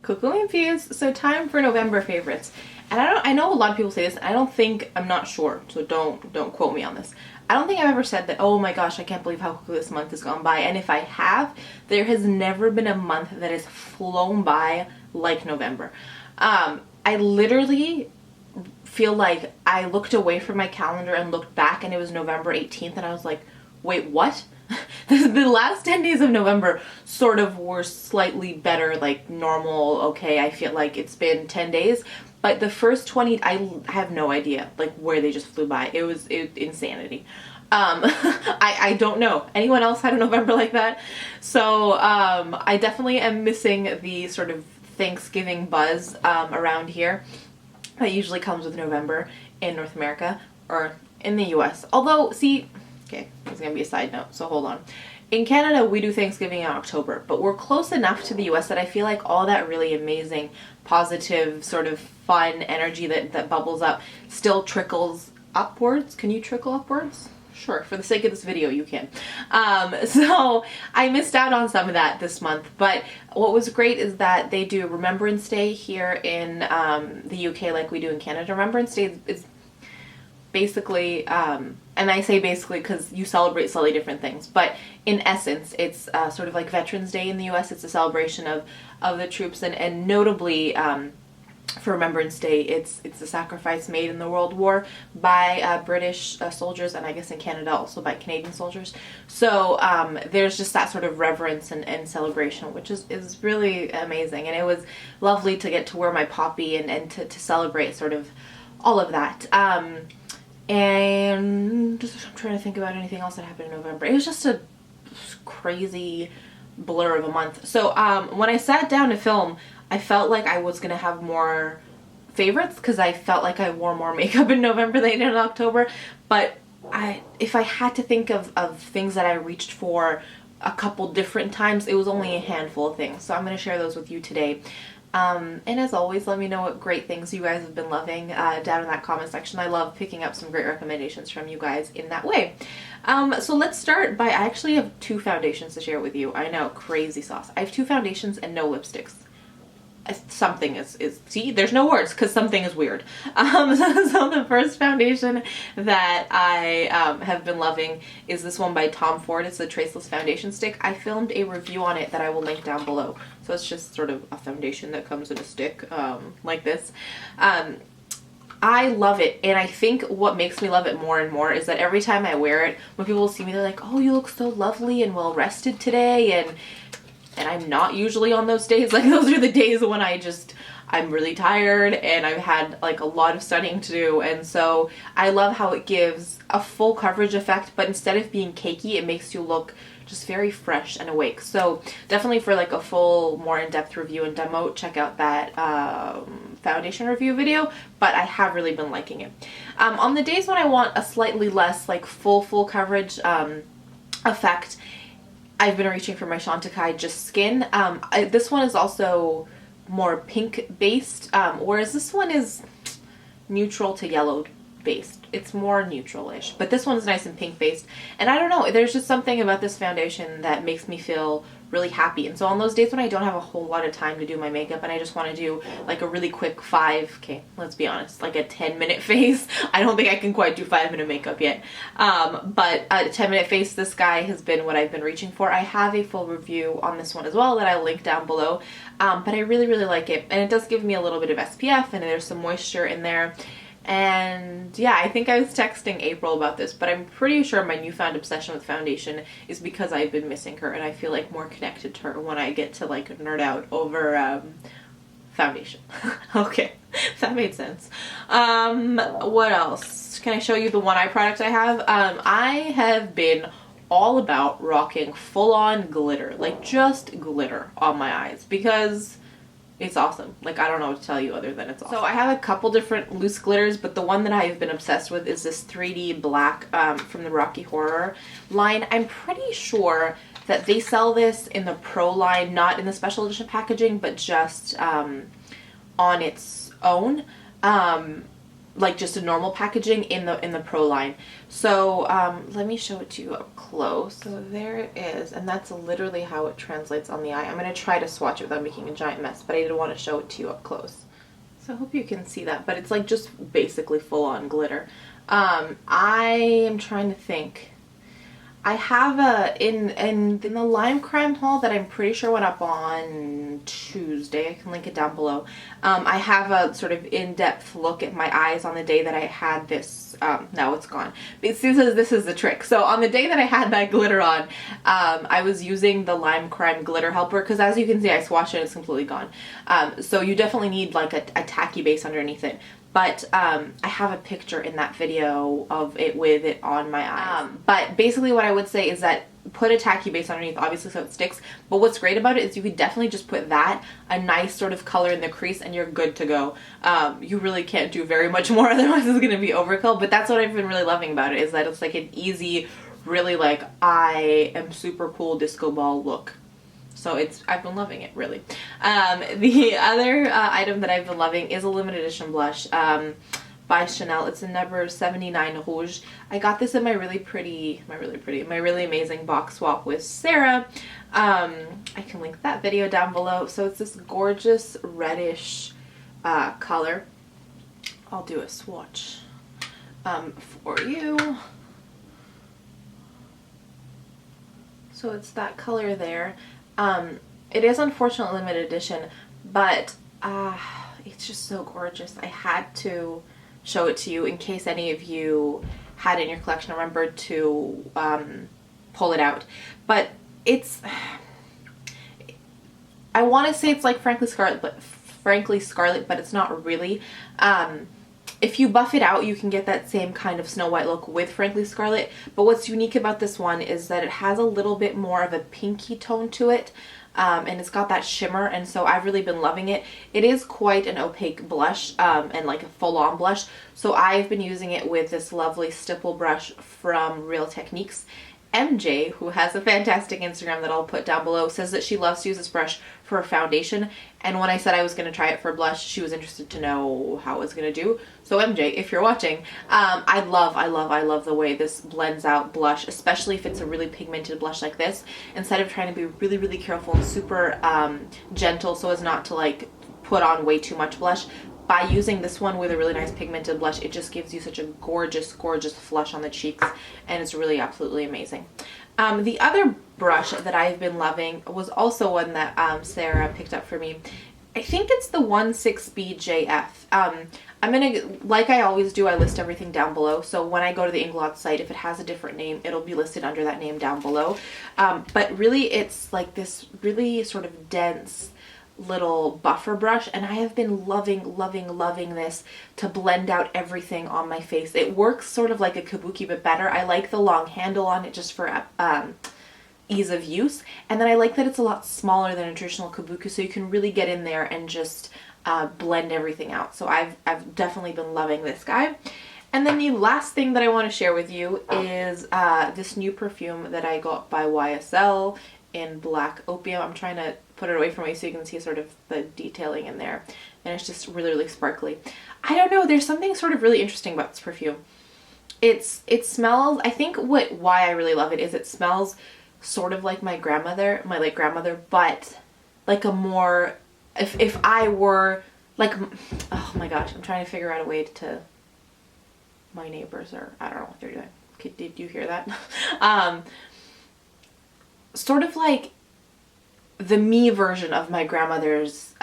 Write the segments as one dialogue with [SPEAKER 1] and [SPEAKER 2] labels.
[SPEAKER 1] Cocoa infused. So time for November favorites. And I know a lot of people say this, and I'm not sure, so don't quote me on this. I don't think I've ever said that, oh my gosh, I can't believe how quickly this month has gone by. And if I have, there has never been a month that has flown by like November. I literally feel like I looked away from my calendar and looked back and it was November 18th and I was like, wait, what? The last 10 days of November sort of were slightly better, like normal, okay, I feel like it's been 10 days. But the first 20, I have no idea, like, where they just flew by. It was insanity. I don't know. Anyone else had a November like that? So I definitely am missing the sort of Thanksgiving buzz around here that usually comes with November in North America or in the US. Although, see, okay, this is going to be a side note, so hold on. In Canada, we do Thanksgiving in October, but we're close enough to the US that I feel like all that really amazing, positive, sort of fun energy that bubbles up still trickles upwards. Can you trickle upwards? Sure, for the sake of this video, you can. So I missed out on some of that this month, but what was great is that they do Remembrance Day here in the UK like we do in Canada. Remembrance Day is basically, and I say basically because you celebrate slightly different things, but in essence, it's sort of like Veterans Day in the US. It's a celebration of the troops, and notably, for Remembrance Day, it's the sacrifice made in the World War by British soldiers, and I guess in Canada also by Canadian soldiers. So there's just that sort of reverence and celebration, which is really amazing. And it was lovely to get to wear my poppy and to celebrate sort of all of that. And I'm trying to think about anything else that happened in November. It was just a crazy blur of a month. So when I sat down to film, I felt like I was gonna have more favorites because I felt like I wore more makeup in November than I did in October. But if I had to think of things that I reached for a couple different times, it was only a handful of things. So I'm gonna share those with you today. And as always, let me know what great things you guys have been loving down in that comment section. I love picking up some great recommendations from you guys in that way. So let's start by, I actually have 2 foundations to share with you. I know, crazy sauce. I have 2 foundations and no lipsticks. Something is see, there's no words because something is weird. So the first foundation that I have been loving is this one by Tom Ford. It's the Traceless Foundation Stick. I filmed a review on it that I will link down below. So it's just sort of a foundation that comes in a stick like this. I love it, and I think what makes me love it more and more is that every time I wear it, when people see me, they're like, oh, you look so lovely and well rested today, and I'm not usually on those days. Like, those are the days when I'm really tired and I've had like a lot of studying to do, and so I love how it gives a full coverage effect, but instead of being cakey, it makes you look just very fresh and awake. So definitely for like a full, more in-depth review and demo, check out that foundation review video, but I have really been liking it. On the days when I want a slightly less like full coverage effect, I've been reaching for my Chantecaille Just Skin. This one is also more pink based, whereas this one is neutral to yellow based. It's more neutral-ish, but this one's nice and pink based. And I don't know, there's just something about this foundation that makes me feel really happy. And so on those days when I don't have a whole lot of time to do my makeup and I just want to do like a really quick let's be honest, like a 10-minute face. I don't think I can quite do 5-minute makeup yet. But a 10-minute face, this guy has been what I've been reaching for. I have a full review on this one as well that I'll link down below. But I really, really like it. And it does give me a little bit of SPF, and there's some moisture in there. And yeah, I think I was texting April about this, but I'm pretty sure my newfound obsession with foundation is because I've been missing her, and I feel like more connected to her when I get to like nerd out over foundation. Okay, that made sense. What else? Can I show you the one eye product I have? I have been all about rocking full-on glitter, like just glitter on my eyes, because it's awesome. Like, I don't know what to tell you other than it's awesome. So I have a couple different loose glitters, but the one that I've been obsessed with is this 3D black from the Rocky Horror line. I'm pretty sure that they sell this in the Pro line, not in the special edition packaging, but just on its own. like just a normal packaging in the Pro line. So let me show it to you up close. So there it is, and that's literally how it translates on the eye. I'm going to try to swatch it without making a giant mess, but I did want to show it to you up close. So I hope you can see that, but it's like just basically full on glitter. I am trying to think. I have a, in the Lime Crime haul that I'm pretty sure went up on Tuesday, I can link it down below, I have a sort of in-depth look at my eyes on the day that I had this, now it's gone, but this is the trick. So on the day that I had that glitter on, I was using the Lime Crime glitter helper, because as you can see I swatched it and it's completely gone. So you definitely need like a tacky base underneath it. But I have a picture in that video of it with it on my eyes. But basically what I would say is that put a tacky base underneath, obviously, so it sticks. But what's great about it is you could definitely just put that, a nice sort of color in the crease, and you're good to go. You really can't do very much more, otherwise it's going to be overkill. But that's what I've been really loving about it, is that it's like an easy, really like, I am super cool disco ball look. So I've been loving it, really. The other item that I've been loving is a limited edition blush by Chanel. It's a number 79 Rouge. I got this in my really amazing box swap with Sarah. I can link that video down below. So it's this gorgeous reddish color. I'll do a swatch for you. So it's that color there. It is unfortunately limited edition, but it's just so gorgeous. I had to show it to you in case any of you had it in your collection and remembered to pull it out. But it's, I want to say it's like Frankly Scarlet, but it's not really. If you buff it out, you can get that same kind of Snow White look with Frankly Scarlet, but what's unique about this one is that it has a little bit more of a pinky tone to it, and it's got that shimmer, and so I've really been loving it. It is quite an opaque blush, and like a full-on blush, so I've been using it with this lovely stipple brush from Real Techniques. MJ, who has a fantastic Instagram that I'll put down below, says that she loves to use this brush for a foundation, and when I said I was going to try it for blush, she was interested to know how it was going to do. So MJ, if you're watching, I love the way this blends out blush, especially if it's a really pigmented blush like this. Instead of trying to be really careful and super gentle so as not to like put on way too much blush, by using this one with a really nice pigmented blush, it just gives you such a gorgeous flush on the cheeks, and it's really absolutely amazing. The other brush that I've been loving was also one that Sarah picked up for me. I think it's the 16BJF. I'm gonna, like I always do, I list everything down below, so when I go to the Inglot site, if it has a different name, it'll be listed under that name down below. But really it's like this really sort of dense little buffer brush, and I have been loving this to blend out everything on my face. It works sort of like a kabuki but better. I like the long handle on it just for ease of use, and then I like that it's a lot smaller than a traditional kabuki, so you can really get in there and just blend everything out. So I've definitely been loving this guy. And then the last thing that I want to share with you is this new perfume that I got by YSL in Black Opium. I'm trying to put it away from me so you can see sort of the detailing in there, and it's just really sparkly. I don't know, there's something sort of really interesting about this perfume. It smells, I think why I really love it is it smells sort of like my late grandmother, but like a more, if I were like, oh my gosh, I'm trying to figure out a way to, my neighbors are, I don't know what they're doing. Did you hear that? Sort of like the me version of my grandmother's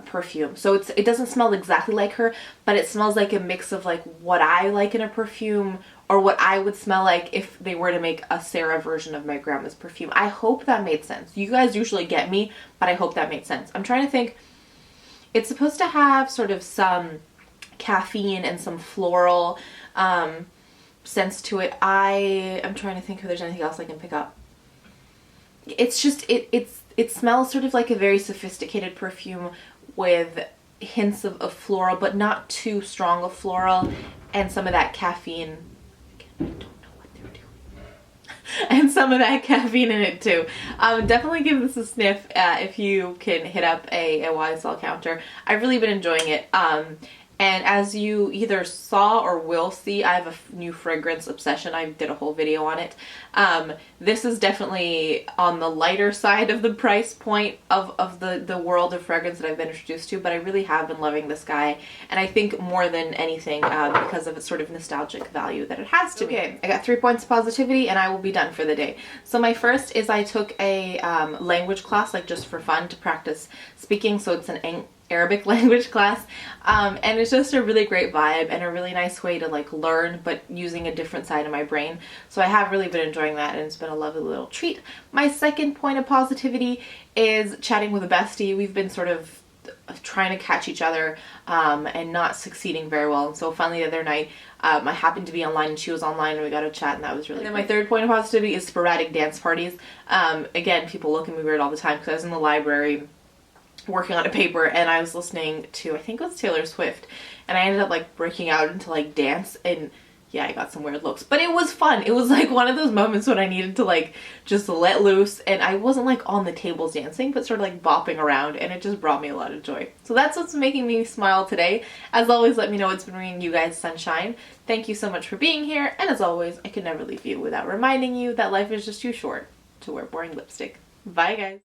[SPEAKER 1] perfume. So it doesn't smell exactly like her, but it smells like a mix of like what I like in a perfume, or what I would smell like if they were to make a Sarah version of my grandma's perfume. I hope that made sense. You guys usually get me, but I hope that made sense. I'm trying to think. It's supposed to have sort of some caffeine and some floral sense to it. I'm trying to think if there's anything else I can pick up. It's just, it smells sort of like a very sophisticated perfume with hints of floral, but not too strong of floral, and some of that caffeine. Again, I don't know what they're doing. And some of that caffeine in it too. Definitely give this a sniff if you can hit up a YSL counter. I've really been enjoying it. And as you either saw or will see, I have a new fragrance obsession. I did a whole video on it. This is definitely on the lighter side of the price point of the world of fragrance that I've been introduced to, but I really have been loving this guy. And I think more than anything, because of its sort of nostalgic value that it has to me. Okay, I got 3 points of positivity and I will be done for the day. So my first is I took a language class, like just for fun, to practice speaking. So it's an Arabic language class, and it's just a really great vibe and a really nice way to like learn, but using a different side of my brain. So I have really been enjoying that, and it's been a lovely little treat. My second point of positivity is chatting with a bestie. We've been sort of trying to catch each other and not succeeding very well, and so finally the other night I happened to be online and she was online and we got to chat, and that was really great. And then my third point of positivity is sporadic dance parties. Again, people look at me weird all the time because I was in the library working on a paper and I was listening to, I think it was Taylor Swift, and I ended up like breaking out into like dance, and yeah, I got some weird looks, but it was fun. It was like one of those moments when I needed to like just let loose, and I wasn't like on the tables dancing, but sort of like bopping around, and it just brought me a lot of joy. So that's what's making me smile today. As always, let me know what's been bringing you guys sunshine. Thank you so much for being here, and as always, I could never leave you without reminding you that life is just too short to wear boring lipstick. Bye guys.